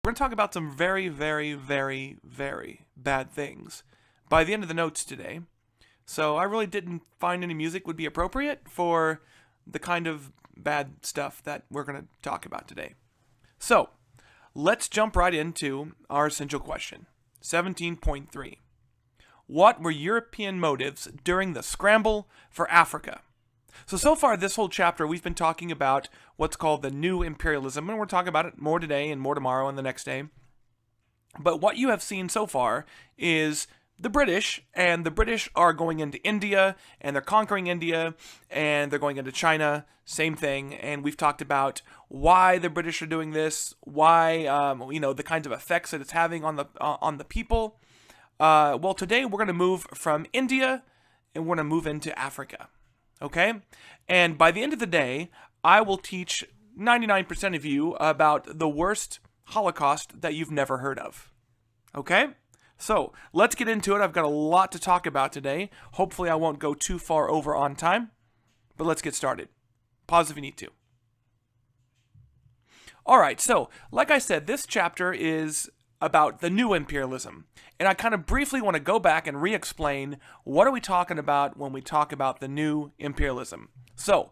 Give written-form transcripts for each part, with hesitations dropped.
going to talk about some very, very, very, very bad things by the end of the notes today. So I really didn't find any music would be appropriate for the kind of bad stuff that we're going to talk about today. So let's jump right into our essential question. 17.3. What were European motives during the scramble for Africa? So far this whole chapter we've been talking about what's called the new imperialism, and we're talking about it more today and more tomorrow and the next day. But what you have seen so far is the British, and the British are going into India, and they're conquering India, and they're going into China, same thing, and we've talked about why the British are doing this, why, the kinds of effects that it's having on the people. Well, today we're going to move from India, and we're going to move into Africa. Okay? And by the end of the day, I will teach 99% of you about the worst Holocaust that you've never heard of. Okay? So, let's get into it. I've got a lot to talk about today. Hopefully I won't go too far over on time, but let's get started. Pause if you need to. Alright, so, like I said, this chapter is about the new imperialism. And I kind of briefly want to go back and re-explain what are we talking about when we talk about the new imperialism. So,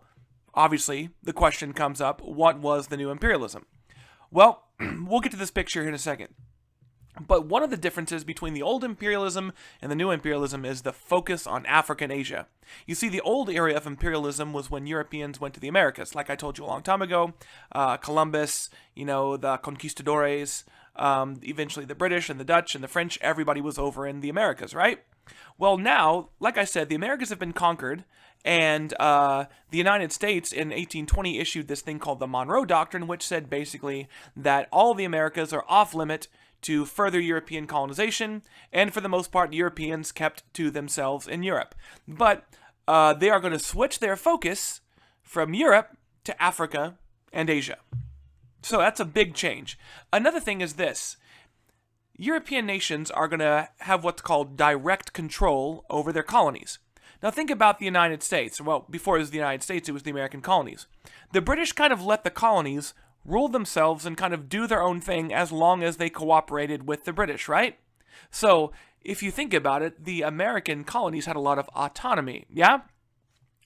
obviously, the question comes up, what was the new imperialism? Well, we'll get to this picture here in a second. But one of the differences between the old imperialism and the new imperialism is the focus on Africa and Asia. You see, the old era of imperialism was when Europeans went to the Americas. Like I told you a long time ago, Columbus, the conquistadores, eventually the British and the Dutch and the French, everybody was over in the Americas, right? Well, now, like I said, the Americas have been conquered, and the United States in 1820 issued this thing called the Monroe Doctrine, which said basically that all the Americas are off-limit to further European colonization, and for the most part, Europeans kept to themselves in Europe. But they are going to switch their focus from Europe to Africa and Asia. So that's a big change. Another thing is this. European nations are going to have what's called direct control over their colonies. Now think about the United States. Well, before it was the United States, it was the American colonies. The British kind of let the colonies rule themselves and kind of do their own thing as long as they cooperated with the British, right? So, if you think about it, the American colonies had a lot of autonomy, yeah?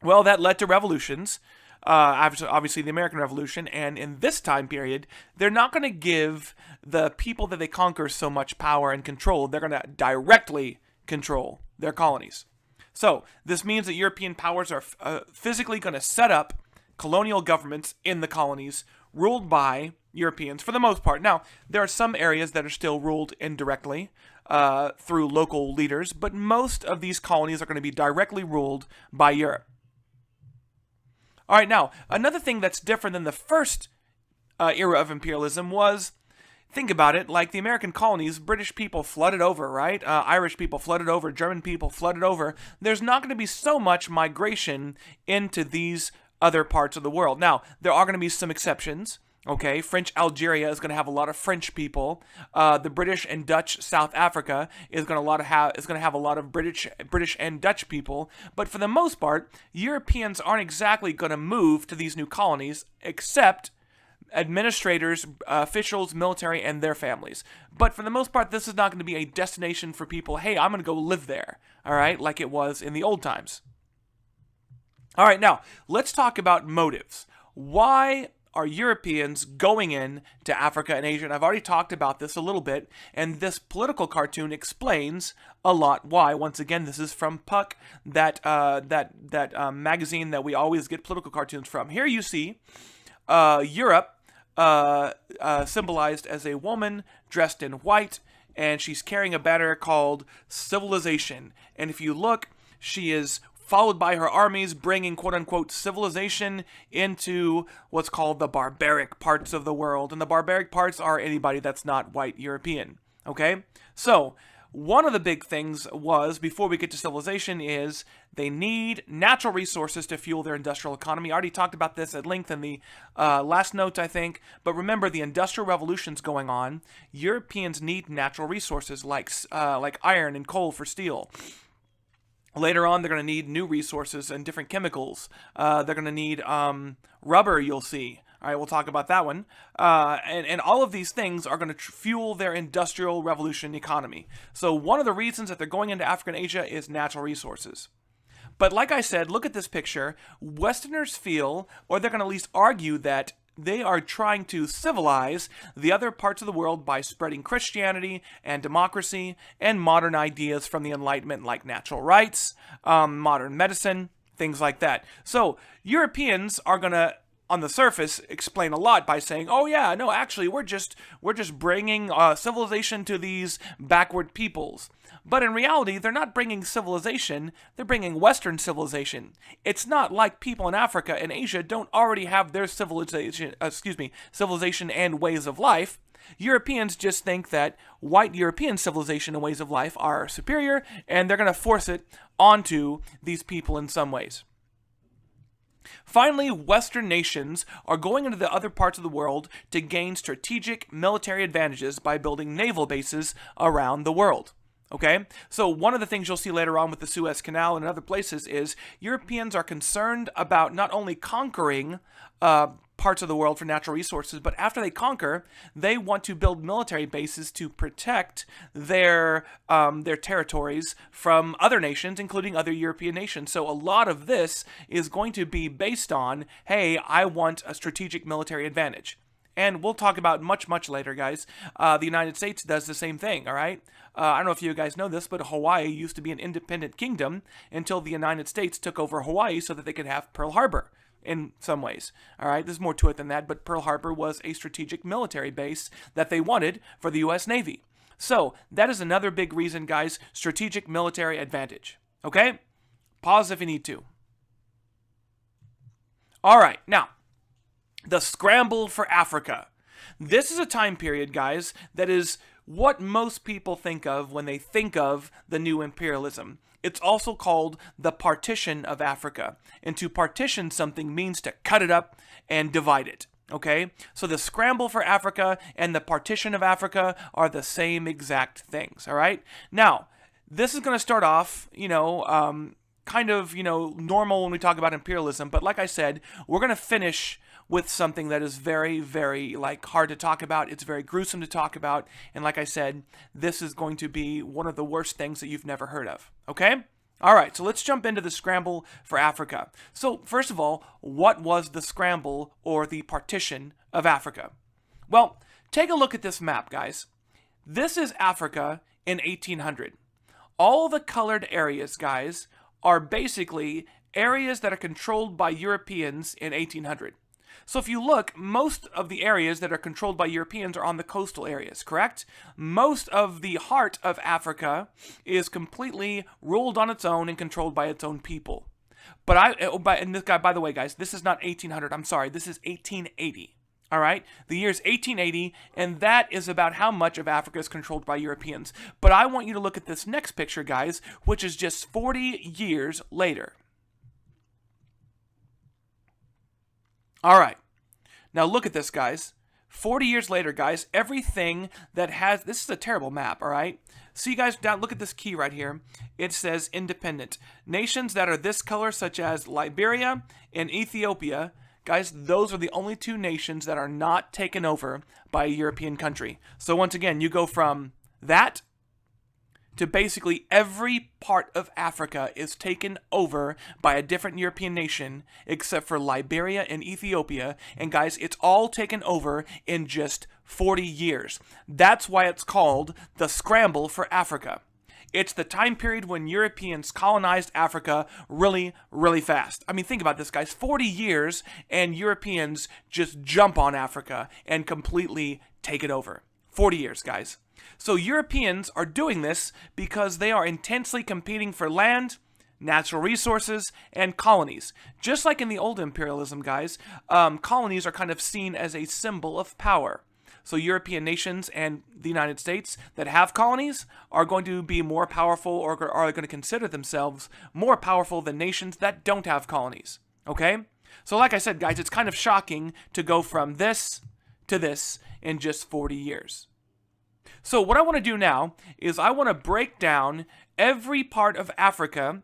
Well, that led to revolutions, obviously the American Revolution, and in this time period, they're not going to give the people that they conquer so much power and control. They're going to directly control their colonies. So, this means that European powers are physically going to set up colonial governments in the colonies ruled by Europeans for the most part. Now, there are some areas that are still ruled indirectly through local leaders, but most of these colonies are going to be directly ruled by Europe. All right, now, another thing that's different than the first era of imperialism was, think about it, like the American colonies, British people flooded over, right? Irish people flooded over, German people flooded over. There's not going to be so much migration into these other parts of the world. Now, there are going to be some exceptions. Okay, French Algeria is going to have a lot of French people. The British and Dutch South Africa is going to have a lot of British and Dutch people. But for the most part, Europeans aren't exactly going to move to these new colonies, except administrators, officials, military, and their families. But for the most part, this is not going to be a destination for people. Hey, I'm going to go live there. All right, like it was in the old times. All right, now, let's talk about motives. Why are Europeans going in to Africa and Asia? And I've already talked about this a little bit, and this political cartoon explains a lot why. Once again, this is from Puck, that magazine that we always get political cartoons from. Here you see Europe symbolized as a woman dressed in white, and she's carrying a banner called civilization. And if you look, she is followed by her armies, bringing quote-unquote civilization into what's called the barbaric parts of the world. And the barbaric parts are anybody that's not white European, okay? So, one of the big things was, before we get to civilization, is they need natural resources to fuel their industrial economy. I already talked about this at length in the last note, I think. But remember, the Industrial Revolution's going on. Europeans need natural resources like iron and coal for steel. Later on, they're going to need new resources and different chemicals. They're going to need rubber, you'll see. All right, we'll talk about that one. And all of these things are going to fuel their industrial revolution economy. So one of the reasons that they're going into Africa and Asia is natural resources. But like I said, look at this picture. Westerners feel, or they're going to at least argue, that they are trying to civilize the other parts of the world by spreading Christianity and democracy and modern ideas from the Enlightenment, like natural rights, modern medicine, things like that. So Europeans are going to, on the surface, explain a lot by saying, oh yeah, no, actually, we're just bringing civilization to these backward peoples. But in reality, they're not bringing civilization, they're bringing Western civilization. It's not like people in Africa and Asia don't already have their civilization and ways of life. Europeans just think that white European civilization and ways of life are superior, and they're going to force it onto these people in some ways. Finally, Western nations are going into the other parts of the world to gain strategic military advantages by building naval bases around the world. Okay, so one of the things you'll see later on with the Suez Canal and other places is Europeans are concerned about not only conquering parts of the world for natural resources, but after they conquer, they want to build military bases to protect their territories from other nations, including other European nations. So a lot of this is going to be based on, hey, I want a strategic military advantage. And we'll talk about much later, guys. The United States does the same thing, all right? I don't know if you guys know this, but Hawaii used to be an independent kingdom until the United States took over Hawaii so that they could have Pearl Harbor in some ways, all right? There's more to it than that, but Pearl Harbor was a strategic military base that they wanted for the U.S. Navy. So that is another big reason, guys, strategic military advantage, okay? Pause if you need to. All right, now, the scramble for Africa. This is a time period, guys, that is what most people think of when they think of the new imperialism. It's also called the Partition of Africa. And to partition something means to cut it up and divide it. Okay? So the Scramble for Africa and the Partition of Africa are the same exact things. All right? Now, this is going to start off, kind of, normal when we talk about imperialism. But like I said, we're going to finish with something that is very, very, hard to talk about. It's very gruesome to talk about. And like I said, this is going to be one of the worst things that you've never heard of. Okay? All right, so let's jump into the Scramble for Africa. So, first of all, what was the Scramble or the Partition of Africa? Well, take a look at this map, guys. This is Africa in 1800. All the colored areas, guys, are basically areas that are controlled by Europeans in 1800. So if you look, most of the areas that are controlled by Europeans are on the coastal areas, correct? Most of the heart of Africa is completely ruled on its own and controlled by its own people. And this guy, by the way, guys, this is not 1800. I'm sorry, this is 1880. All right? The year is 1880, and that is about how much of Africa is controlled by Europeans. But I want you to look at this next picture, guys, which is just 40 years later. All right. Now look at this, guys. 40 years later, guys, everything that has... This is a terrible map, all right? See, guys, look at this key right here. It says independent. Nations that are this color, such as Liberia and Ethiopia, guys, those are the only two nations that are not taken over by a European country. So once again, you go from that to basically every part of Africa is taken over by a different European nation except for Liberia and Ethiopia. And guys, it's all taken over in just 40 years. That's why it's called the Scramble for Africa. It's the time period when Europeans colonized Africa really, really fast. I mean, think about this, guys. 40 years and Europeans just jump on Africa and completely take it over. 40 years, guys. So Europeans are doing this because they are intensely competing for land, natural resources, and colonies. Just like in the old imperialism, guys, colonies are kind of seen as a symbol of power. So European nations and the United States that have colonies are going to be more powerful, or are going to consider themselves more powerful than nations that don't have colonies. Okay? So like I said, guys, it's kind of shocking to go from this to this in just 40 years. So what I want to do now is I want to break down every part of Africa,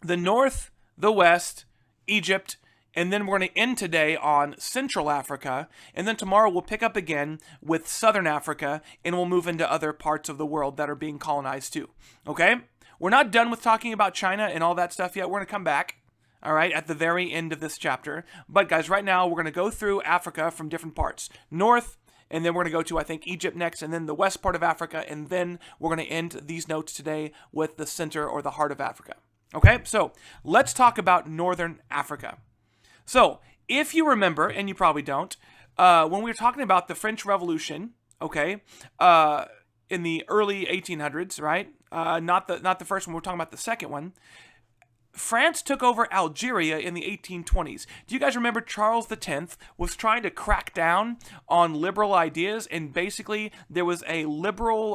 the north, the west, Egypt, And then we're going to end today on Central Africa. And then tomorrow we'll pick up again with Southern Africa, and we'll move into other parts of the world that are being colonized too. Okay? We're not done with talking about China and all that stuff yet. We're going to come back, all right, at the very end of this chapter. But guys, right now we're going to go through Africa from different parts. North, and then we're going to go to, I think, Egypt next, and then the west part of Africa, and then we're going to end these notes today with the center or the heart of Africa. Okay, so let's talk about Northern Africa. So, if you remember, and you probably don't, when we were talking about the French Revolution, okay, in the early 1800s, right? Not the first one, we're talking about the second one. France took over Algeria in the 1820s. Do you guys remember Charles X was trying to crack down on liberal ideas, and basically there was a liberal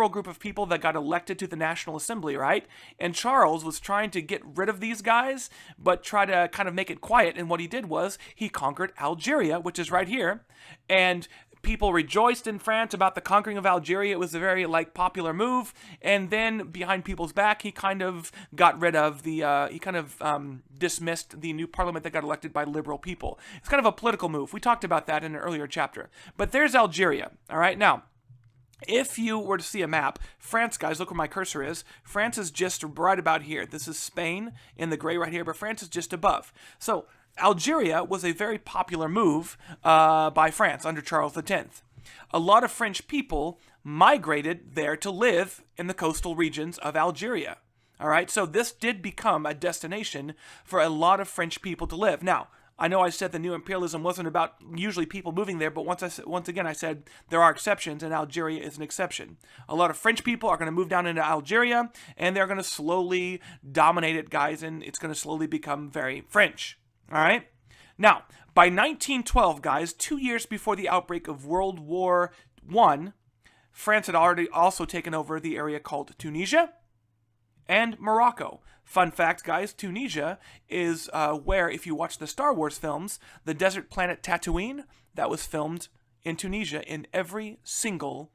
group of people that got elected to the National Assembly, right? And Charles was trying to get rid of these guys, but try to kind of make it quiet, and what he did was he conquered Algeria, which is right here, and people rejoiced in France about the conquering of Algeria. It was a very popular move, and then behind people's back, he kind of got rid of dismissed the new parliament that got elected by liberal people. It's kind of a political move. We talked about that in an earlier chapter. But there's Algeria. All right, now, if you were to see a map, France, guys, look where my cursor is. France is just right about here. This is Spain in the gray right here, but France is just above. So Algeria was a very popular move by France under Charles X. A lot of French people migrated there to live in the coastal regions of Algeria. All right, so this did become a destination for a lot of French people to live. Now, I know I said the new imperialism wasn't about usually people moving there, but once again I said there are exceptions, and Algeria is an exception. A lot of French people are going to move down into Algeria, and they're going to slowly dominate it, guys, and it's going to slowly become very French. All right. Now, by 1912, guys, 2 years before the outbreak of World War I, France had already also taken over the area called Tunisia and Morocco. Fun fact, guys, Tunisia is where, if you watch the Star Wars films, the desert planet Tatooine, that was filmed in Tunisia in every single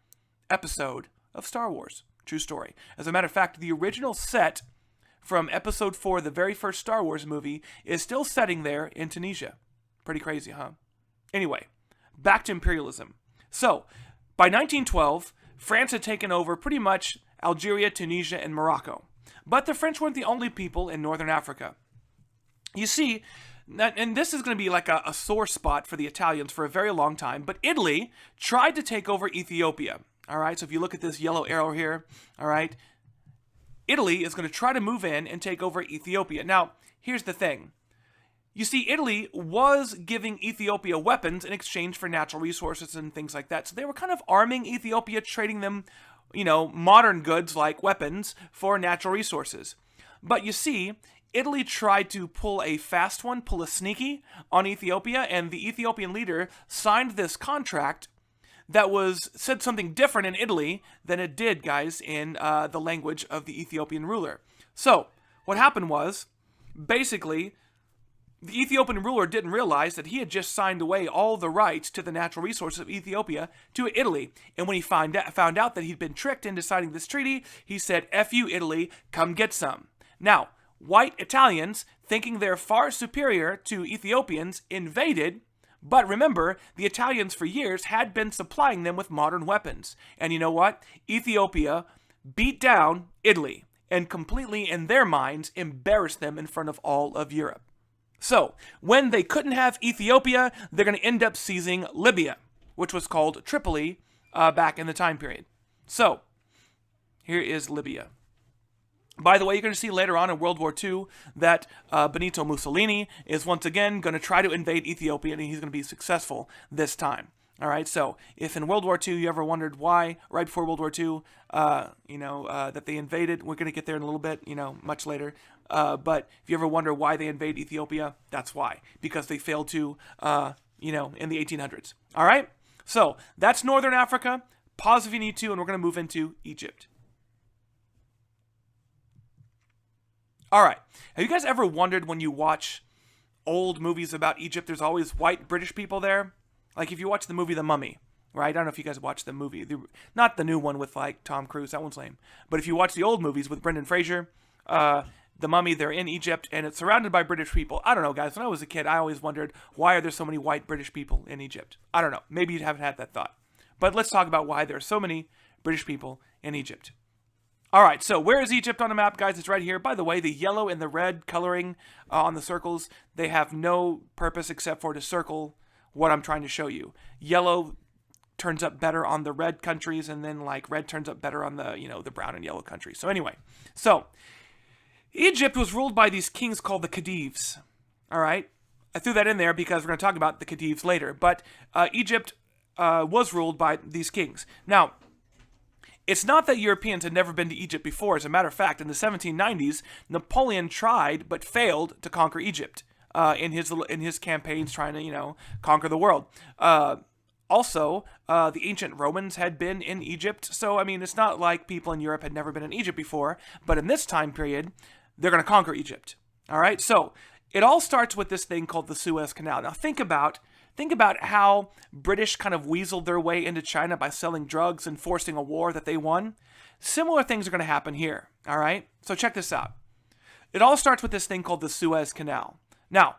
episode of Star Wars. True story. As a matter of fact, the original set from episode 4, the very first Star Wars movie, is still setting there in Tunisia. Pretty crazy, huh? Anyway, back to imperialism. So, by 1912, France had taken over pretty much Algeria, Tunisia, and Morocco. But the French weren't the only people in Northern Africa. You see, and this is going to be like a sore spot for the Italians for a very long time, but Italy tried to take over Ethiopia. All right, so if you look at this yellow arrow here, all right, Italy is going to try to move in and take over Ethiopia. Now, here's the thing. You see, Italy was giving Ethiopia weapons in exchange for natural resources and things like that. So they were kind of arming Ethiopia, trading them, modern goods like weapons for natural resources. But you see, Italy tried to pull a fast one, pull a sneaky on Ethiopia, and the Ethiopian leader signed this contract that said something different in Italy than it did, guys, in the language of the Ethiopian ruler. So, what happened was, basically, the Ethiopian ruler didn't realize that he had just signed away all the rights to the natural resources of Ethiopia to Italy. And when he found out that he'd been tricked into signing this treaty, he said, F you, Italy, come get some. Now, white Italians, thinking they're far superior to Ethiopians, invaded. But remember, the Italians for years had been supplying them with modern weapons. And you know what? Ethiopia beat down Italy and completely, in their minds, embarrassed them in front of all of Europe. So, when they couldn't have Ethiopia, they're going to end up seizing Libya, which was called Tripoli back in the time period. So, here is Libya. By the way, you're going to see later on in World War II that Benito Mussolini is once again going to try to invade Ethiopia, and he's going to be successful this time. All right, so if in World War II you ever wondered why, right before World War II, that they invaded, we're going to get there in a little bit, much later. But if you ever wonder why they invade Ethiopia, that's why. Because they failed to, in the 1800s. All right, so that's Northern Africa. Pause if you need to, and we're going to move into Egypt. All right, have you guys ever wondered when you watch old movies about Egypt, there's always white British people there? Like if you watch the movie The Mummy, right? I don't know if you guys watched the movie. Not the new one with Tom Cruise, that one's lame. But if you watch the old movies with Brendan Fraser, the mummy, they're in Egypt, and it's surrounded by British people. I don't know, guys. When I was a kid, I always wondered, why are there so many white British people in Egypt? I don't know. Maybe you haven't had that thought. But let's talk about why there are so many British people in Egypt. All right, so where is Egypt on the map, guys? It's right here. By the way, the yellow and the red coloring on the circles, they have no purpose except for to circle what I'm trying to show you. Yellow turns up better on the red countries, and then like red turns up better on the, the brown and yellow countries. So anyway, Egypt was ruled by these kings called the Khedives. All right, I threw that in there because we're going to talk about the Khedives later. But Egypt was ruled by these kings. Now, it's not that Europeans had never been to Egypt before. As a matter of fact, in the 1790s, Napoleon tried but failed to conquer Egypt in his campaigns trying to, conquer the world. Also, the ancient Romans had been in Egypt. So, I mean, it's not like people in Europe had never been in Egypt before. But in this time period, they're going to conquer Egypt. All right? So, it all starts with this thing called the Suez Canal. Now, think about how British kind of weaseled their way into China by selling drugs and forcing a war that they won. Similar things are going to happen here. All right? So, check this out. It all starts with this thing called the Suez Canal. Now,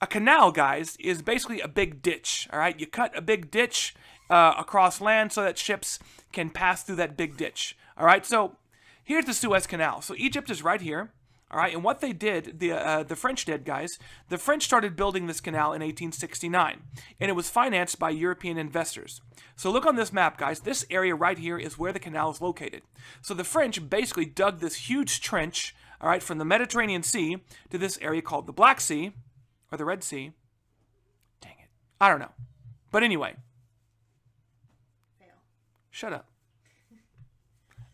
a canal, guys, is basically a big ditch, all right? You cut a big ditch across land so that ships can pass through that big ditch, all right? So here's the Suez Canal. So Egypt is right here, all right? And what they did, the French did, guys, the French started building this canal in 1869, and it was financed by European investors. So look on this map, guys. This area right here is where the canal is located. So the French basically dug this huge trench, all right, from the Mediterranean Sea to this area called the Black Sea, or the Red Sea. Dang it. I don't know. But anyway. Fail. Shut up.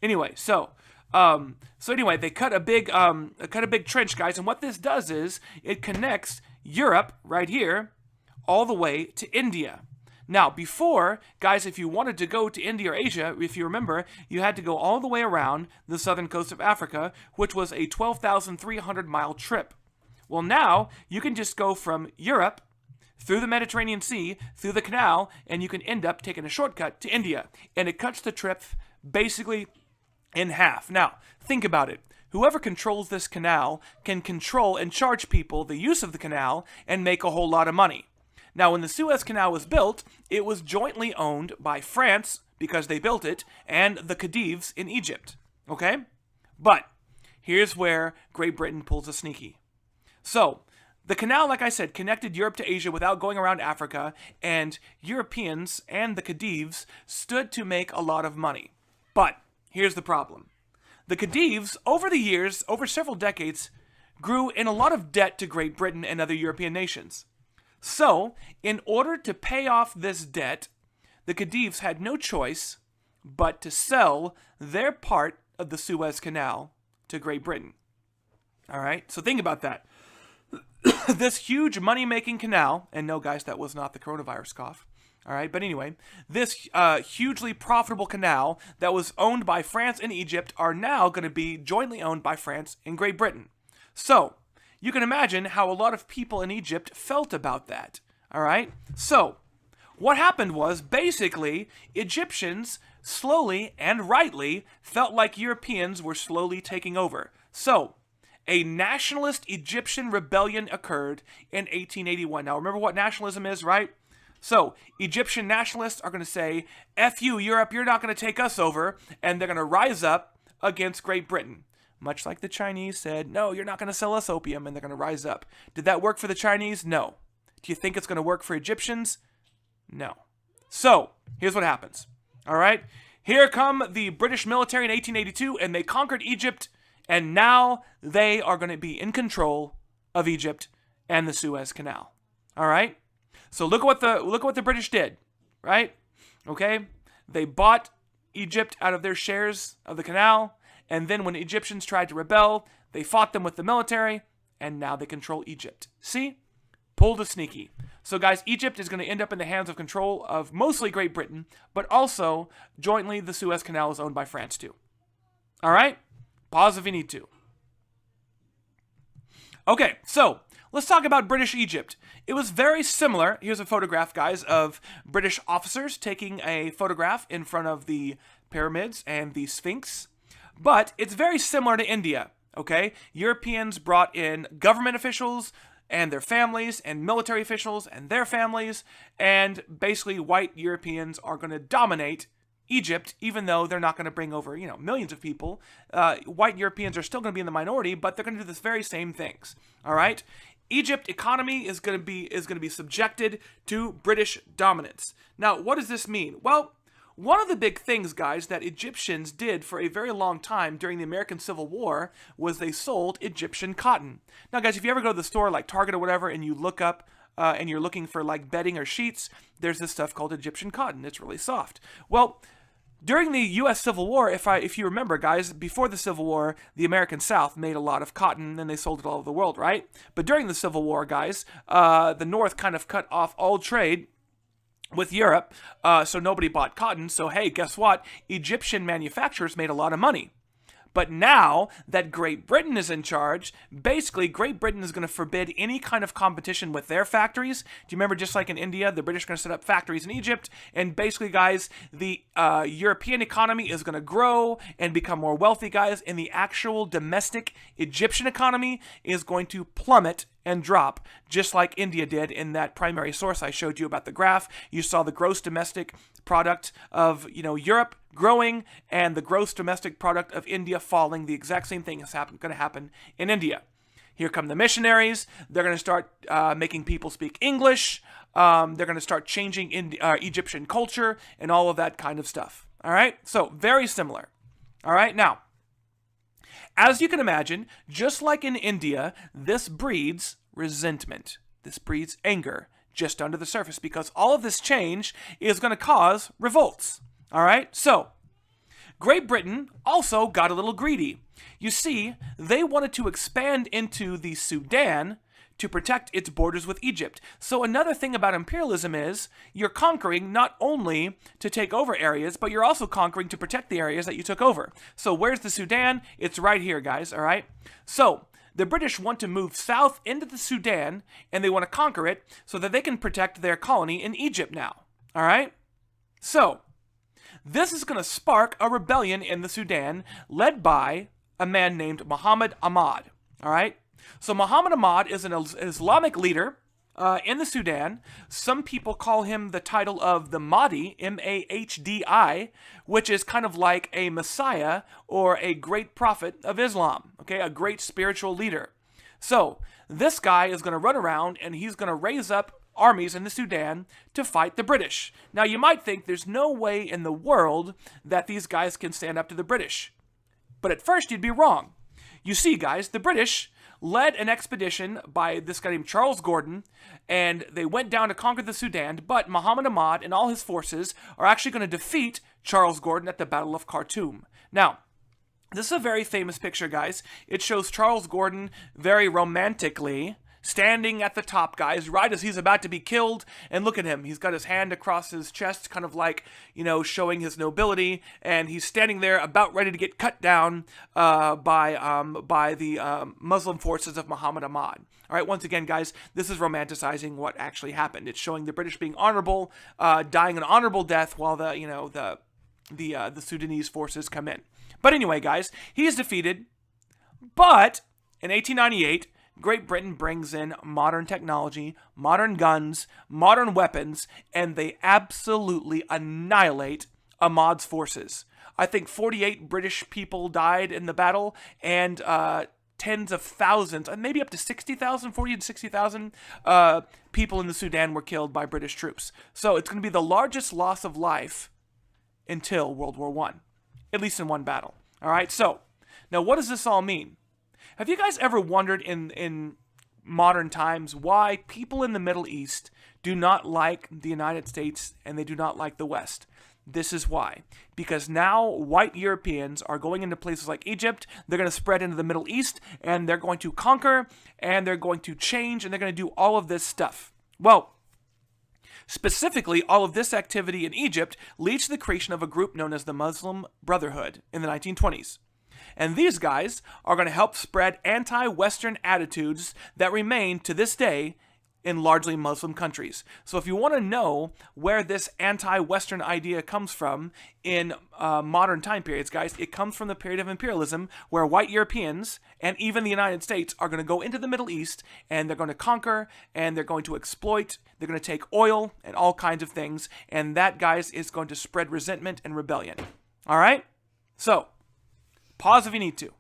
Anyway, so anyway, they cut a big trench, guys, and what this does is it connects Europe right here all the way to India. Now, before, guys, if you wanted to go to India or Asia, if you remember, you had to go all the way around the southern coast of Africa, which was a 12,300-mile trip. Well, now you can just go from Europe through the Mediterranean Sea, through the canal, and you can end up taking a shortcut to India. And it cuts the trip basically in half. Now, think about it. Whoever controls this canal can control and charge people the use of the canal and make a whole lot of money. Now, when the Suez Canal was built, it was jointly owned by France, because they built it, and the Khedives in Egypt. Okay? But here's where Great Britain pulls a sneaky. So, the canal, like I said, connected Europe to Asia without going around Africa, and Europeans and the Khedives stood to make a lot of money. But here's the problem. The Khedives, over the years, over several decades, grew in a lot of debt to Great Britain and other European nations. So, in order to pay off this debt, the Khedives had no choice but to sell their part of the Suez Canal to Great Britain. All right? So think about that. This huge money-making canal, and no, guys, that was not the coronavirus cough. All right, but anyway, this hugely profitable canal that was owned by France and Egypt are now going to be jointly owned by France and Great Britain. So, you can imagine how a lot of people in Egypt felt about that. All right, so what happened was basically Egyptians slowly and rightly felt like Europeans were slowly taking over. So, a nationalist Egyptian rebellion occurred in 1881. Now, remember what nationalism is, right? So, Egyptian nationalists are going to say, F you, Europe, you're not going to take us over, and they're going to rise up against Great Britain. Much like the Chinese said, no, you're not going to sell us opium, and they're going to rise up. Did that work for the Chinese? No. Do you think it's going to work for Egyptians? No. So, here's what happens. All right? Here come the British military in 1882, and they conquered Egypt, and now they are going to be in control of Egypt and the Suez Canal. All right? So look what the British did, right? Okay? They bought Egypt out of their shares of the canal, and then when Egyptians tried to rebel, they fought them with the military, and now they control Egypt. See? Pulled a sneaky. So guys, Egypt is going to end up in the hands of control of mostly Great Britain, but also jointly the Suez Canal is owned by France too. All right? Pause if you need to. Okay, so let's talk about British Egypt. It was very similar. Here's a photograph, guys, of British officers taking a photograph in front of the pyramids and the Sphinx. But it's very similar to India. Okay? Europeans brought in government officials and their families and military officials and their families, and basically white Europeans are going to dominate Egypt, even though they're not going to bring over, millions of people. White Europeans are still going to be in the minority, but they're going to do the very same things. All right? Egypt economy is going to be subjected to British dominance. Now, what does this mean? Well, one of the big things, guys, that Egyptians did for a very long time during the American Civil War was they sold Egyptian cotton. Now, guys, if you ever go to the store like Target or whatever and you look up and you're looking for like bedding or sheets, there's this stuff called Egyptian cotton. It's really soft. Well, during the U.S. Civil War, if you remember, guys, before the Civil War, the American South made a lot of cotton and they sold it all over the world, right? But during the Civil War, guys, the North kind of cut off all trade with Europe, so nobody bought cotton. So, hey, guess what? Egyptian manufacturers made a lot of money. But now that Great Britain is in charge, basically Great Britain is going to forbid any kind of competition with their factories. Do you remember, just like in India, the British are going to set up factories in Egypt? And basically, guys, the European economy is going to grow and become more wealthy, guys, and the actual domestic Egyptian economy is going to plummet and drop, just like India did in that primary source I showed you about the graph. You saw the gross domestic product of, Europe growing and the gross domestic product of India falling. The exact same thing is going to happen in India. Here come the missionaries. They're going to start making people speak English. They're going to start changing Egyptian culture and all of that kind of stuff. All right? So, very similar. All right? Now, as you can imagine, just like in India, this breeds resentment. This breeds anger just under the surface because all of this change is going to cause revolts. All right? So, Great Britain also got a little greedy. You see, they wanted to expand into the Sudan to protect its borders with Egypt. So another thing about imperialism is you're conquering not only to take over areas, but you're also conquering to protect the areas that you took over. So where's the Sudan? It's right here, guys, all right? So the British want to move south into the Sudan, and they want to conquer it so that they can protect their colony in Egypt now, all right? So this is going to spark a rebellion in the Sudan led by a man named Muhammad Ahmad, all right? So Muhammad Ahmad is an Islamic leader in the Sudan. Some people call him the title of the Mahdi, M-A-H-D-I, which is kind of like a messiah or a great prophet of Islam, okay, a great spiritual leader. So this guy is going to run around and he's going to raise up armies in the Sudan to fight the British. Now you might think there's no way in the world that these guys can stand up to the British. But at first you'd be wrong. You see, guys, the British led an expedition by this guy named Charles Gordon, and they went down to conquer the Sudan, but Muhammad Ahmad and all his forces are actually going to defeat Charles Gordon at the Battle of Khartoum. Now, this is a very famous picture, guys. It shows Charles Gordon very romantically standing at the top, guys, right as he's about to be killed. And look at him. He's got his hand across his chest, kind of like, showing his nobility. And he's standing there about ready to get cut down by the Muslim forces of Muhammad Ahmad. All right, once again, guys, this is romanticizing what actually happened. It's showing the British being honorable, dying an honorable death while the Sudanese forces come in. But anyway, guys, he is defeated. But in 1898, Great Britain brings in modern technology, modern guns, modern weapons, and they absolutely annihilate Ahmad's forces. I think 48 British people died in the battle, and tens of thousands, maybe up to 60,000, 40 to 60,000 people in the Sudan were killed by British troops. So it's going to be the largest loss of life until World War I, at least in one battle. All right, so now what does this all mean? Have you guys ever wondered in modern times why people in the Middle East do not like the United States and they do not like the West? This is why. Because now white Europeans are going into places like Egypt, they're going to spread into the Middle East, and they're going to conquer, and they're going to change, and they're going to do all of this stuff. Well, specifically, all of this activity in Egypt leads to the creation of a group known as the Muslim Brotherhood in the 1920s. And these guys are going to help spread anti-Western attitudes that remain to this day in largely Muslim countries. So if you want to know where this anti-Western idea comes from in modern time periods, guys, it comes from the period of imperialism where white Europeans and even the United States are going to go into the Middle East and they're going to conquer and they're going to exploit, they're going to take oil and all kinds of things, and that, guys, is going to spread resentment and rebellion. All right? So, pause if you need to.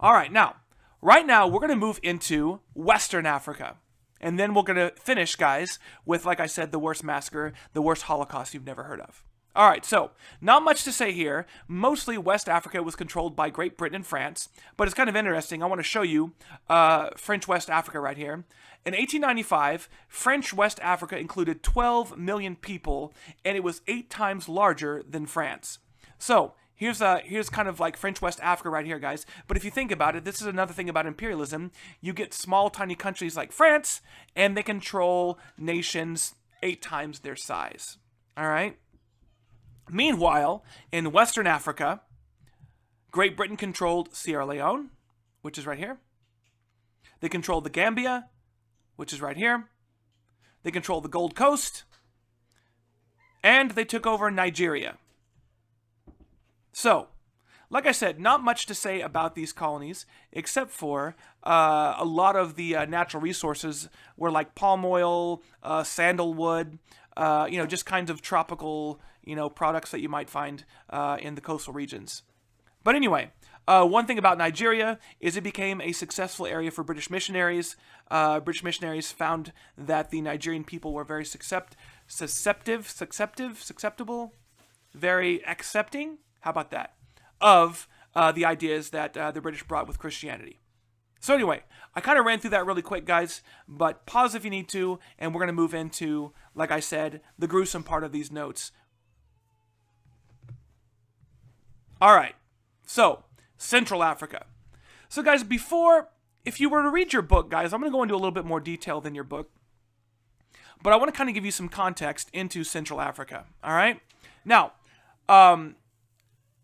All right, now, right now, we're going to move into Western Africa. And then we're going to finish, guys, with, like I said, the worst massacre, the worst Holocaust you've never heard of. All right, so not much to say here. Mostly West Africa was controlled by Great Britain and France, but it's kind of interesting. I want to show you French West Africa right here. In 1895, French West Africa included 12 million people, and it was 8 times larger than France. So, here's kind of like French West Africa right here, guys. But if you think about it, this is another thing about imperialism. You get small, tiny countries like France, and they control nations 8 times their size. All right? Meanwhile, in Western Africa, Great Britain controlled Sierra Leone, which is right here. They controlled the Gambia, which is right here. They controlled the Gold Coast. And they took over Nigeria. So, like I said, not much to say about these colonies, except for a lot of the natural resources were like palm oil, sandalwood, just kinds of tropical, products that you might find in the coastal regions. But anyway, one thing about Nigeria is it became a successful area for British missionaries. British missionaries found that the Nigerian people were very susceptible, very accepting. How about that? Of the ideas that the British brought with Christianity. So anyway, I kind of ran through that really quick, guys, but pause if you need to, and we're going to move into, like I said, the gruesome part of these notes. All right, so Central Africa. So guys, if you were to read your book, guys, I'm going to go into a little bit more detail than your book, but I want to kind of give you some context into Central Africa, all right? Now,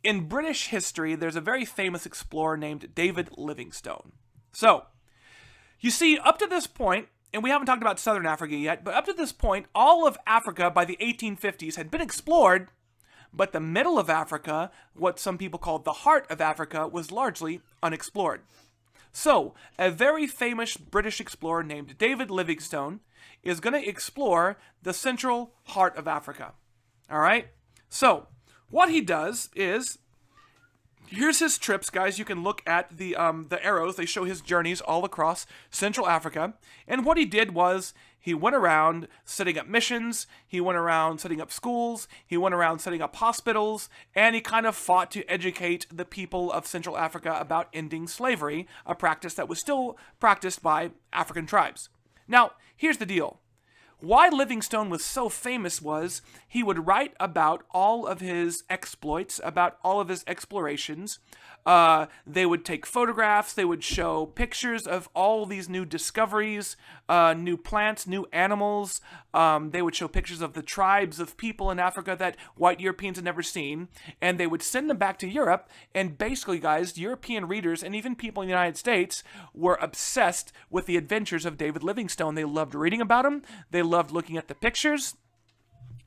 in British history, there's a very famous explorer named David Livingstone. So, you see, up to this point, and we haven't talked about Southern Africa yet, but up to this point, all of Africa by the 1850s had been explored, but the middle of Africa, what some people called the heart of Africa, was largely unexplored. So, a very famous British explorer named David Livingstone is going to explore the central heart of Africa. All right? So, what he does is, here's his trips, guys. You can look at the arrows. They show his journeys all across Central Africa. And what he did was he went around setting up missions. He went around setting up schools. He went around setting up hospitals. And he kind of fought to educate the people of Central Africa about ending slavery, a practice that was still practiced by African tribes. Now, here's the deal. Why Livingstone was so famous was he would write about all of his exploits, about all of his explorations. They would take photographs. They would show pictures of all these new discoveries, new plants, new animals. They would show pictures of the tribes of people in Africa that white Europeans had never seen. And they would send them back to Europe. And basically, guys, European readers and even people in the United States were obsessed with the adventures of David Livingstone. They loved reading about him. They loved looking at the pictures.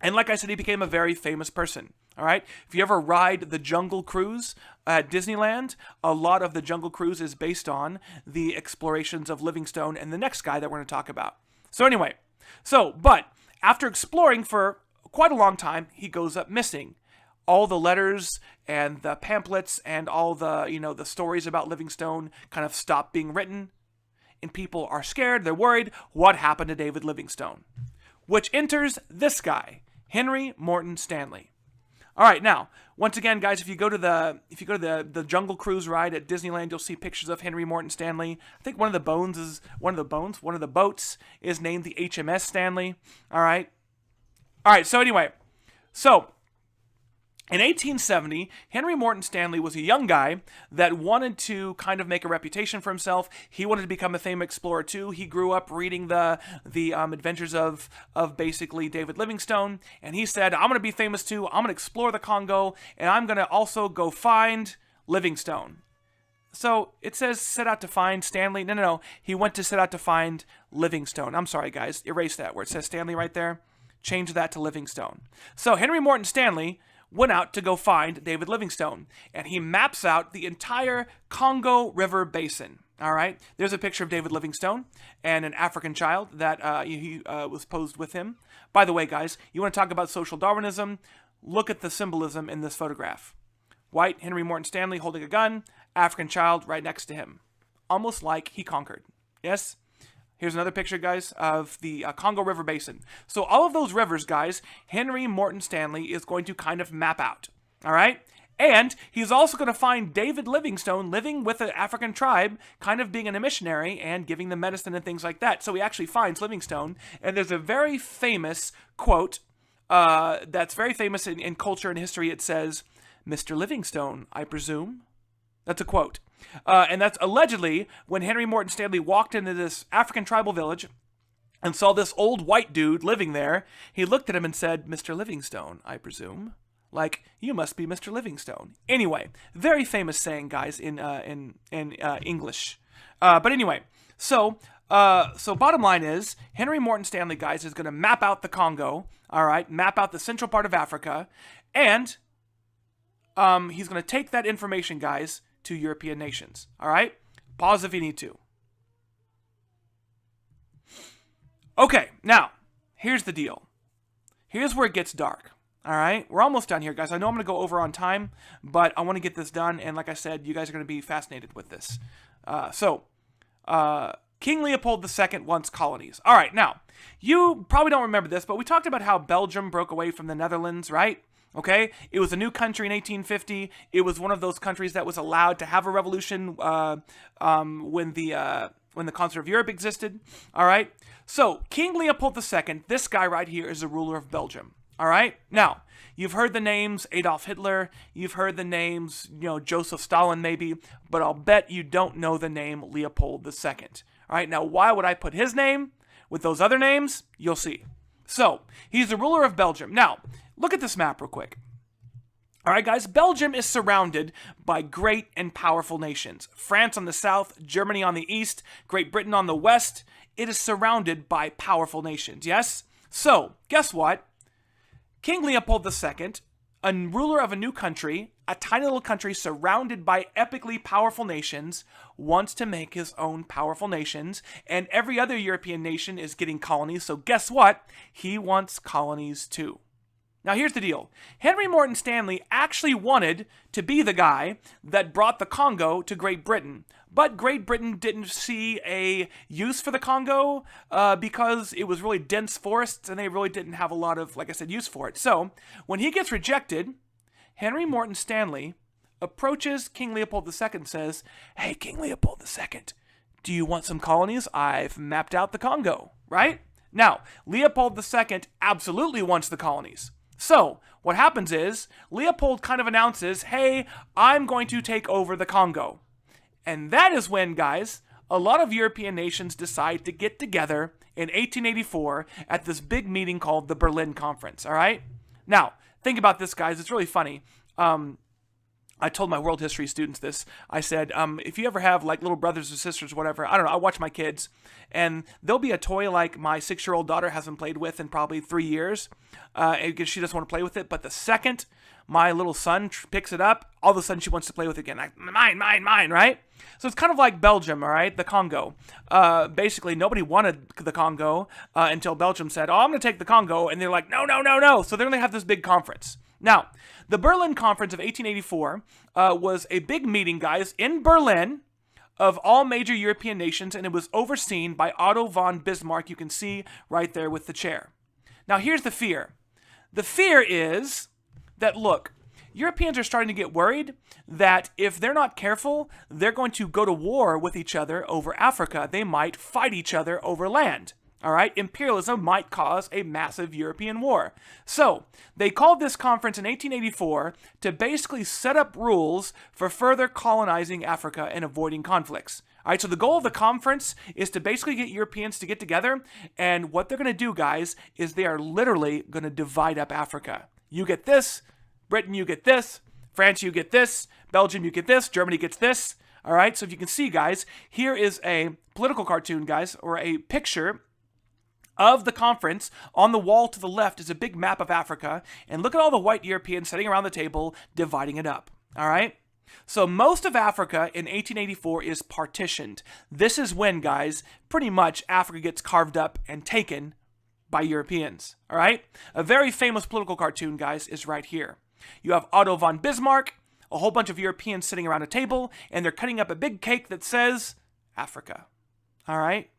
And like I said, he became a very famous person. All right. If you ever ride the Jungle Cruise at Disneyland, a lot of the Jungle Cruise is based on the explorations of Livingstone and the next guy that we're going to talk about. So anyway, but after exploring for quite a long time, he goes up missing. All the letters and the pamphlets and all the, the stories about Livingstone kind of stop being written. And people are scared. They're worried. What happened to David Livingstone? Which enters this guy, Henry Morton Stanley. All right, now, once again, guys, if you go to the Jungle Cruise ride at Disneyland, you'll see pictures of Henry Morton Stanley. I think one of the boats is named the HMS Stanley. All right, so anyway, in 1870, Henry Morton Stanley was a young guy that wanted to kind of make a reputation for himself. He wanted to become a famous explorer too. He grew up reading the adventures of basically David Livingstone, and he said, I'm going to be famous too. I'm going to explore the Congo, and I'm going to also go find Livingstone. So it says set out to find Stanley. No. He went to set out to find Livingstone. I'm sorry, guys. Erase that where it says Stanley right there. Change that to Livingstone. So Henry Morton Stanley went out to go find David Livingstone, and he maps out the entire Congo River Basin. All right, there's a picture of David Livingstone and an African child that he was posed with him. By the way, guys, you want to talk about social Darwinism? Look at the symbolism in this photograph. White Henry Morton Stanley holding a gun, African child right next to him. Almost like he conquered. Yes? Here's another picture, guys, of the Congo River Basin. So all of those rivers, guys, Henry Morton Stanley is going to kind of map out. All right? And he's also going to find David Livingstone living with an African tribe, kind of being a missionary and giving them medicine and things like that. So he actually finds Livingstone. And there's a very famous quote that's very famous in culture and history. It says, "Mr. Livingstone, I presume." That's a quote. And that's allegedly when Henry Morton Stanley walked into this African tribal village and saw this old white dude living there. He looked at him and said, "Mr. Livingstone, I presume." Like, you must be Mr. Livingstone. Anyway, very famous saying, guys, in English. But anyway, so bottom line is, Henry Morton Stanley, guys, is going to map out the Congo, all right, map out the central part of Africa, and he's going to take that information, guys, to European nations, all right? Pause if you need to. Okay, now, here's the deal. Here's where it gets dark. All right, we're almost done here, guys. I know I'm going to go over on time, but I want to get this done. And like I said, you guys are going to be fascinated with this. King Leopold II wants colonies. All right, now, you probably don't remember this, but we talked about how Belgium broke away from the Netherlands, right? Okay, it was a new country in 1850. It was one of those countries that was allowed to have a revolution when the Concert of Europe existed. All right, so King Leopold II, this guy right here, is the ruler of Belgium. All right. Now, you've heard the names Adolf Hitler. You've heard the names, Joseph Stalin maybe, but I'll bet you don't know the name Leopold II. All right. Now, why would I put his name with those other names? You'll see. So, he's the ruler of Belgium. Now, look at this map real quick. All right, guys. Belgium is surrounded by great and powerful nations. France on the south, Germany on the east, Great Britain on the west. It is surrounded by powerful nations. Yes? So, guess what? King Leopold II, a ruler of a new country, a tiny little country surrounded by epically powerful nations, wants to make his own powerful nations, and every other European nation is getting colonies, so guess what? He wants colonies too. Now here's the deal. Henry Morton Stanley actually wanted to be the guy that brought the Congo to Great Britain, but Great Britain didn't see a use for the Congo because it was really dense forests and they really didn't have a lot of, like I said, use for it. So when he gets rejected, Henry Morton Stanley approaches King Leopold II and says, "Hey, King Leopold II, do you want some colonies? I've mapped out the Congo," right? Now, Leopold II absolutely wants the colonies. So, what happens is, Leopold kind of announces, "Hey, I'm going to take over the Congo." And that is when, guys, a lot of European nations decide to get together in 1884 at this big meeting called the Berlin Conference, all right? Now, think about this, guys. It's really funny. I told my world history students this. I said, if you ever have like little brothers or sisters or whatever, I don't know, I watch my kids, and there'll be a toy like my 6-year-old daughter hasn't played with in probably 3 years, because she doesn't want to play with it, but the second my little son picks it up, all of a sudden she wants to play with it again. Like, mine, right? So it's kind of like Belgium, all right? The Congo. Basically, nobody wanted the Congo until Belgium said, "Oh, I'm going to take the Congo," and they're like, no. So they're going to have this big conference. Now, the Berlin Conference of 1884 was a big meeting, guys, in Berlin of all major European nations, and it was overseen by Otto von Bismarck. You can see right there with the chair. Now, here's the fear. The fear is that, look, Europeans are starting to get worried that if they're not careful, they're going to go to war with each other over Africa. They might fight each other over land. All right, imperialism might cause a massive European war. So they called this conference in 1884 to basically set up rules for further colonizing Africa and avoiding conflicts. All right, so the goal of the conference is to basically get Europeans to get together, and what they're going to do, guys, is they are literally going to divide up Africa. You get this, Britain, you get this, France, you get this, Belgium, you get this, Germany gets this. All right, so if you can see, guys, here is a political cartoon, guys, or a picture of the conference. On the wall to the left is a big map of Africa, and look at all the white Europeans sitting around the table dividing it up. All right? So most of Africa in 1884 is partitioned. This is when, guys, pretty much Africa gets carved up and taken by Europeans. All right? A very famous political cartoon, guys, is right here. You have Otto von Bismarck, a whole bunch of Europeans sitting around a table, and they're cutting up a big cake that says Africa. All right?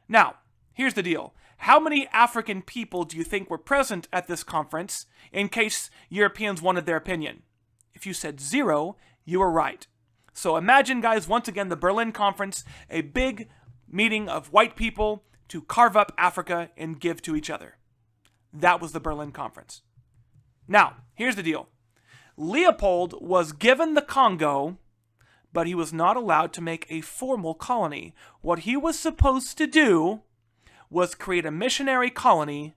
Now, here's the deal. How many African people do you think were present at this conference in case Europeans wanted their opinion? If you said 0, you were right. So imagine, guys, once again, the Berlin Conference, a big meeting of white people to carve up Africa and give to each other. That was the Berlin Conference. Now, here's the deal. Leopold was given the Congo, but he was not allowed to make a formal colony. What he was supposed to do was create a missionary colony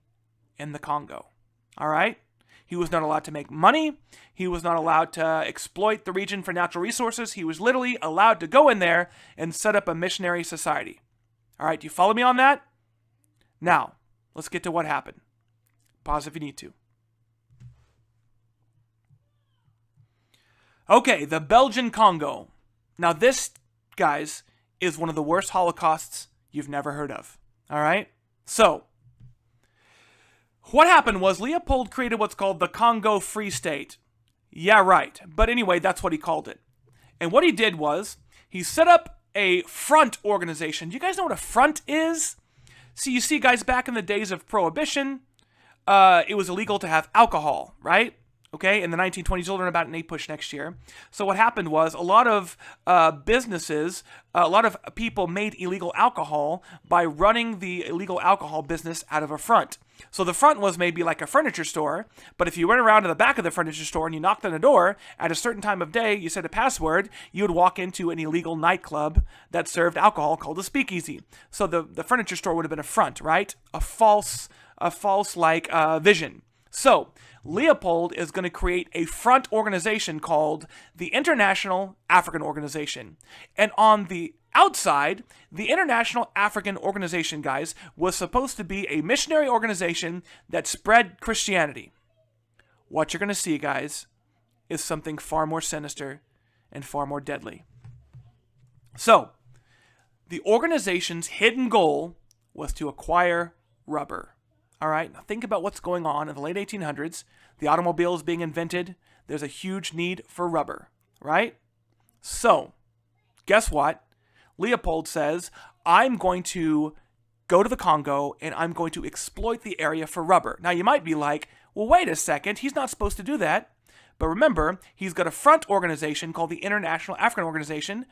in the Congo. All right? He was not allowed to make money. He was not allowed to exploit the region for natural resources. He was literally allowed to go in there and set up a missionary society. All right, do you follow me on that? Now, let's get to what happened. Pause if you need to. Okay, the Belgian Congo. Now this, guys, is one of the worst holocausts you've never heard of. All right? So, what happened was Leopold created what's called the Congo Free State. Yeah, right. But anyway, that's what he called it. And what he did was he set up a front organization. Do you guys know what a front is? So you see, guys, back in the days of Prohibition, it was illegal to have alcohol, right? Okay, in the 1920s, you'll learn about an APUSH next year. So what happened was a lot of businesses, a lot of people made illegal alcohol by running the illegal alcohol business out of a front. So the front was maybe like a furniture store, but if you went around to the back of the furniture store and you knocked on the door, at a certain time of day, you said a password, you would walk into an illegal nightclub that served alcohol called a speakeasy. So the furniture store would have been a front, right? A false vision. So Leopold is going to create a front organization called the International African Organization. And on the outside, the International African Organization, guys, was supposed to be a missionary organization that spread Christianity. What you're going to see, guys, is something far more sinister and far more deadly. So, the organization's hidden goal was to acquire rubber. All right, now think about what's going on in the late 1800s. The automobile is being invented. There's a huge need for rubber, right? So, guess what? Leopold says, I'm going to go to the Congo and I'm going to exploit the area for rubber. Now, you might be like, well, wait a second. He's not supposed to do that. But remember, he's got a front organization called the International African Organization,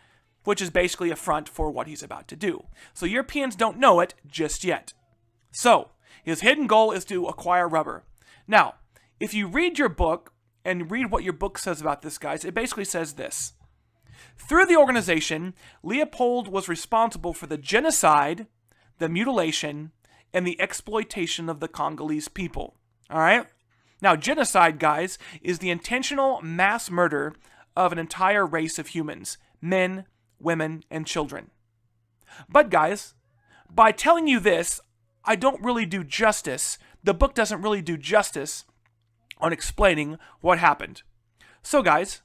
which is basically a front for what he's about to do. So Europeans don't know it just yet. So, his hidden goal is to acquire rubber. Now, if you read your book and read what your book says about this, guys, it basically says this. Through the organization, Leopold was responsible for the genocide, the mutilation, and the exploitation of the Congolese people. All right? Now, genocide, guys, is the intentional mass murder of an entire race of humans, men, women, and children. But, guys, by telling you this, I don't really do justice. The book doesn't really do justice on explaining what happened. So, guys,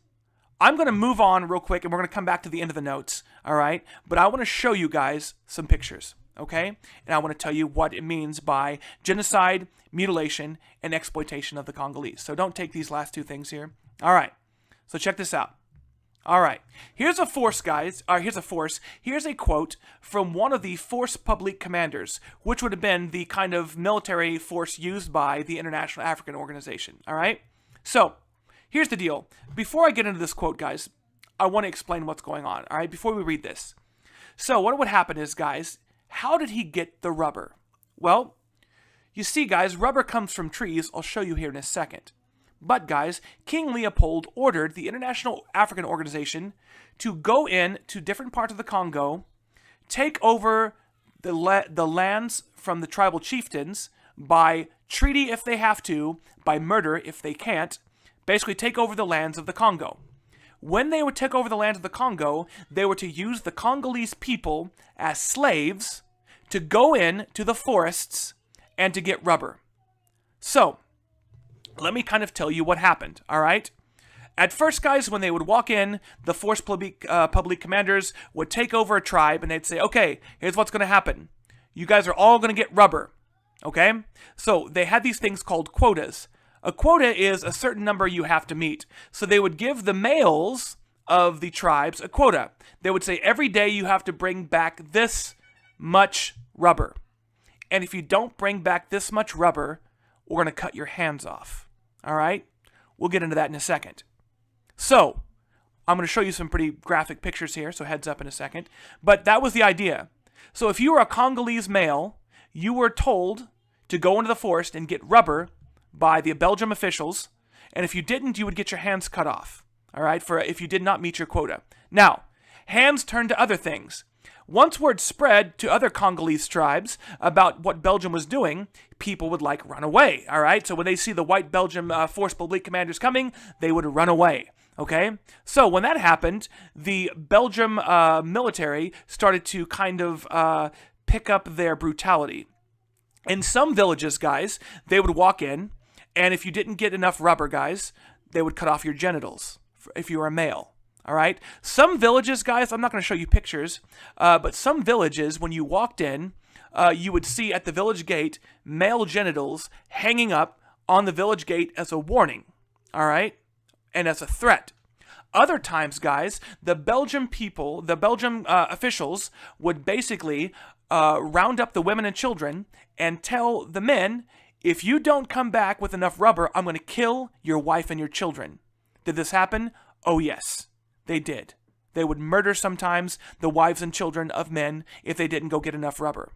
I'm going to move on real quick, and we're going to come back to the end of the notes, all right? But I want to show you guys some pictures, okay? And I want to tell you what it means by genocide, mutilation, and exploitation of the Congolese. So don't take these last two things here. All right, so check this out. All right, here's a force, guys. Here's a quote from one of the Force Publique commanders, which would have been the kind of military force used by the International African Organization. All right, so here's the deal. Before I get into this quote, guys, I want to explain what's going on. All right, before we read this. So what would happen is, guys, how did he get the rubber? Well, you see, guys, rubber comes from trees. I'll show you here in a second. But, guys, King Leopold ordered the International African Organization to go in to different parts of the Congo, take over the lands from the tribal chieftains by treaty if they have to, by murder if they can't, basically take over the lands of the Congo. when they would take over the land of the Congo, they were to use the Congolese people as slaves to go in to the forests and to get rubber. So, let me kind of tell you what happened, all right? At first, guys, when they would walk in, the force publique commanders would take over a tribe and they'd say, okay, here's what's going to happen. You guys are all going to get rubber, okay? So they had these things called quotas. A quota is a certain number you have to meet. So they would give the males of the tribes a quota. They would say, every day you have to bring back this much rubber. And if you don't bring back this much rubber, we're going to cut your hands off, all right? We'll get into that in a second. So, I'm going to show you some pretty graphic pictures here, so heads up in a second. But that was the idea. So if you were a Congolese male, you were told to go into the forest and get rubber by the Belgian officials, and if you didn't, you would get your hands cut off, all right, for if you did not meet your quota. Now, hands turned to other things. Once word spread to other Congolese tribes about what Belgium was doing, people would run away, all right? So when they see the white Belgian force publique commanders coming, they would run away. Okay, so when that happened, the Belgium military started to kind of pick up their brutality. In some villages, guys, they would walk in, and if you didn't get enough rubber, guys, they would cut off your genitals if you were a male. All right, some villages, guys, I'm not going to show you pictures, but some villages, when you walked in, you would see at the village gate male genitals hanging up on the village gate as a warning. All right. And as a threat. Other times, guys, the Belgian people, the Belgian officials would basically round up the women and children and tell the men, if you don't come back with enough rubber, I'm going to kill your wife and your children. Did this happen? Oh, yes, they did. They would murder sometimes the wives and children of men if they didn't go get enough rubber.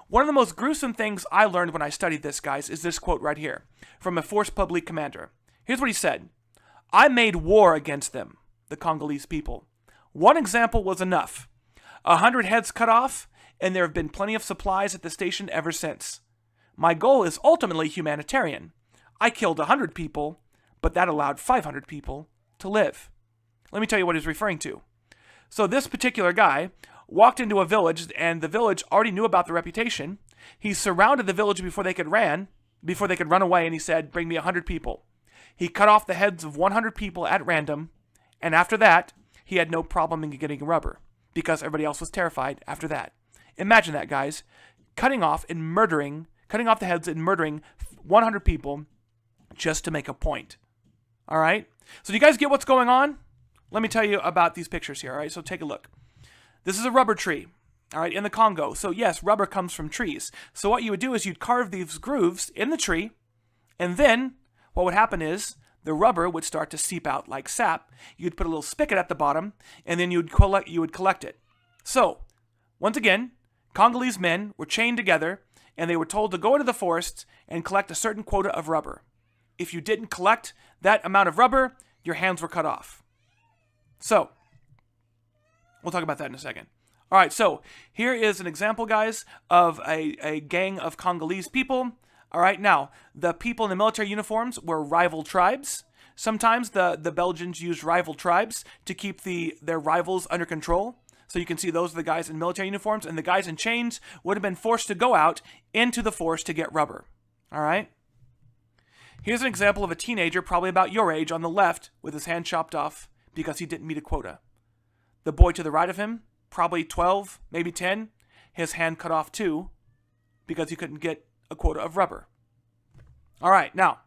One of the most gruesome things I learned when I studied this, guys, is this quote right here from a force publique commander. Here's what he said. I made war against them, the Congolese people. One example was enough. 100 heads cut off, and there have been plenty of supplies at the station ever since. My goal is ultimately humanitarian. I killed 100 people, but that allowed 500 people to live. Let me tell you what he's referring to. So this particular guy walked into a village, and the village already knew about the reputation. He surrounded the village before they could run away, and he said, bring me 100 people. He cut off the heads of 100 people at random, and after that, he had no problem in getting rubber, because everybody else was terrified after that. Imagine that, guys. Cutting off the heads and murdering 100 people just to make a point. All right? So do you guys get what's going on? Let me tell you about these pictures here, all right? So take a look. This is a rubber tree, all right, in the Congo. So yes, rubber comes from trees. So what you would do is you'd carve these grooves in the tree, and then what would happen is the rubber would start to seep out like sap. You'd put a little spigot at the bottom, and then you would collect it. So, once again, Congolese men were chained together, and they were told to go into the forests and collect a certain quota of rubber. If you didn't collect that amount of rubber, your hands were cut off. So, we'll talk about that in a second. All right, so here is an example, guys, of a gang of Congolese people. All right, now, the people in the military uniforms were rival tribes. Sometimes the Belgians used rival tribes to keep their rivals under control. So you can see those are the guys in military uniforms, and the guys in chains would have been forced to go out into the forest to get rubber. All right? Here's an example of a teenager, probably about your age, on the left, with his hand chopped off because he didn't meet a quota. The boy to the right of him, probably 12, maybe 10, his hand cut off too because he couldn't get a quota of rubber. All right, now,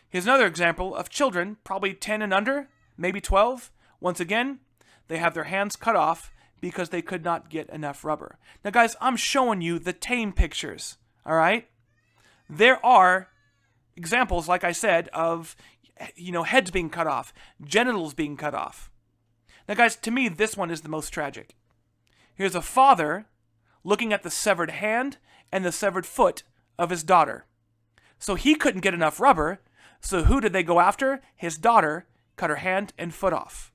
here's another example of children, probably 10 and under, maybe 12. Once again, they have their hands cut off because they could not get enough rubber. Now, guys, I'm showing you the tame pictures, all right? There are examples, like I said, of, heads being cut off, genitals being cut off. Now, guys, to me, this one is the most tragic. Here's a father looking at the severed hand and the severed foot of his daughter. So he couldn't get enough rubber, so who did they go after? His daughter cut her hand and foot off.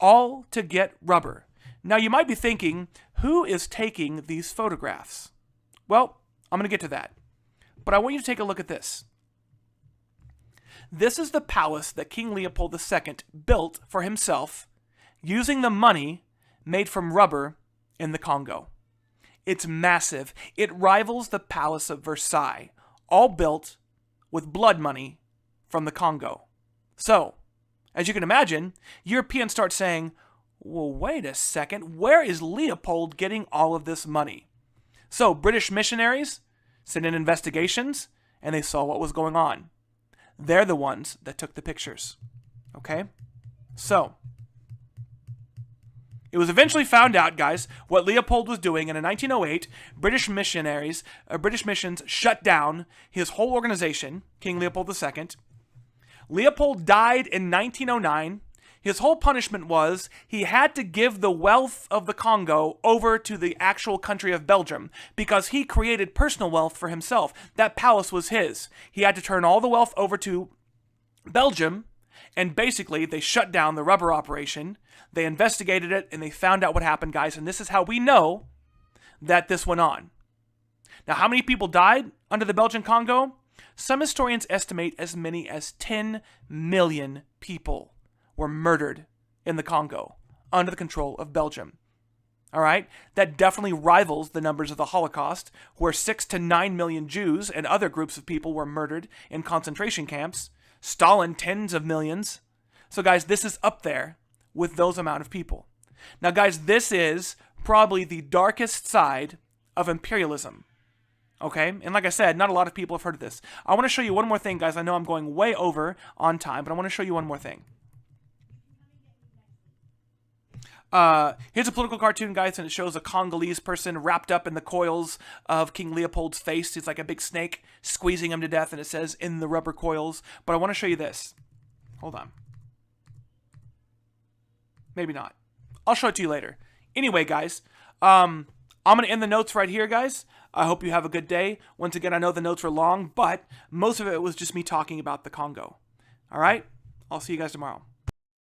All to get rubber. Now you might be thinking, who is taking these photographs? Well, I'm going to get to that. But I want you to take a look at this. This is the palace that King Leopold II built for himself using the money made from rubber in the Congo. It's massive. It rivals the Palace of Versailles, all built with blood money from the Congo. So, as you can imagine, Europeans start saying, well, wait a second, where is Leopold getting all of this money? So, British missionaries sent in investigations, and they saw what was going on. They're the ones that took the pictures. Okay? So, it was eventually found out, guys, what Leopold was doing, and in 1908, British missions shut down his whole organization, King Leopold II. Leopold died in 1909. His whole punishment was he had to give the wealth of the Congo over to the actual country of Belgium because he created personal wealth for himself. That palace was his. He had to turn all the wealth over to Belgium, and basically they shut down the rubber operation. They investigated it, and they found out what happened, guys, and this is how we know that this went on. Now, how many people died under the Belgian Congo? Some historians estimate as many as 10 million people were murdered in the Congo under the control of Belgium. All right? That definitely rivals the numbers of the Holocaust, where 6 to 9 million Jews and other groups of people were murdered in concentration camps. Stalin, tens of millions. So, guys, this is up there with those amount of people. Now, guys, this is probably the darkest side of imperialism. Okay? And like I said, not a lot of people have heard of this. I want to show you one more thing, guys. I know I'm going way over on time, but I want to show you one more thing. Here's a political cartoon, guys, and it shows a Congolese person wrapped up in the coils of King Leopold's face. It's like a big snake squeezing him to death, and it says, in the rubber coils. But I want to show you this. Hold on. Maybe not. I'll show it to you later. Anyway, guys, I'm going to end the notes right here, guys. I hope you have a good day. Once again, I know the notes were long, but most of it was just me talking about the Congo. All right? I'll see you guys tomorrow.